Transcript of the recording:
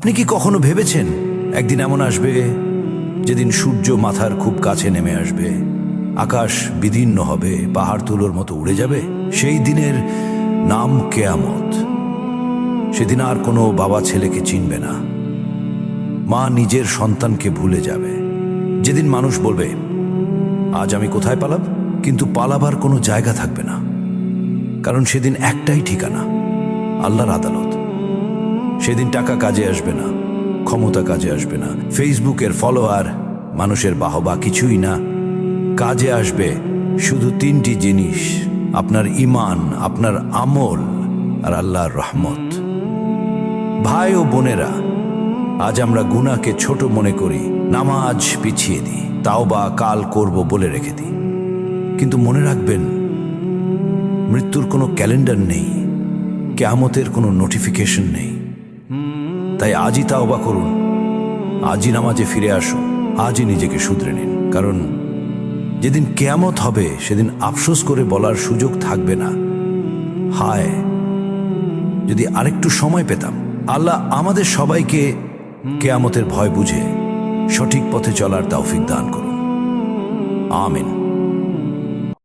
আপনি কি কখনো ভেবেছেন একদিন এমন আসবে যেদিন সূর্য মাথার খুব কাছে নেমে আসবে, আকাশ বিদীর্ণ হবে, পাহাড় তুলোর মতো উড়ে যাবে? সেই দিনের নাম কেয়ামত। সেদিন আর কোনো বাবা ছেলেকে চিনবে না, মা নিজের সন্তানকে ভুলে যাবে। যেদিন মানুষ বলবে, আজ আমি কোথায় পালাব? কিন্তু পালাবার কোনো জায়গা থাকবে না, কারণ সেদিন একটাই ঠিকানা, আল্লাহর আদালত। সেদিন টাকা কাজে আসবে না, ক্ষমতা কাজে আসবে না, ফেসবুকের ফলোয়ার, মানুষের বাহবা কিছুই না। কাজে আসবে শুধু তিনটি জিনিস: আপনার ঈমান, আপনার আমল আর আল্লাহর রহমত। ভাই ও বোনেরা, আজ আমরা গুনাহকে ছোট মনে করি, নামাজ পিছিয়ে দিই, তাওবা কাল করব বলে রেখে দিই। কিন্তু মনে রাখবেন, মৃত্যুর কোনো ক্যালেন্ডার নেই, কিয়ামতের কোনো নোটিফিকেশন নেই। তাই আজই তাওবা করুন, আজই নামাজে ফিরে আসুন, আজই নিজেকে শুধরে নিন। কারণ যেদিন কিয়ামত হবে সেদিন আফসোস করে বলার সুযোগ থাকবে না, হায় যদি আরেকটু সময় পেতাম। আল্লাহ আমাদের সবাইকে কিয়ামতের ভয় বুঝে সঠিক পথে চলার তৌফিক দান করুন। আমিন।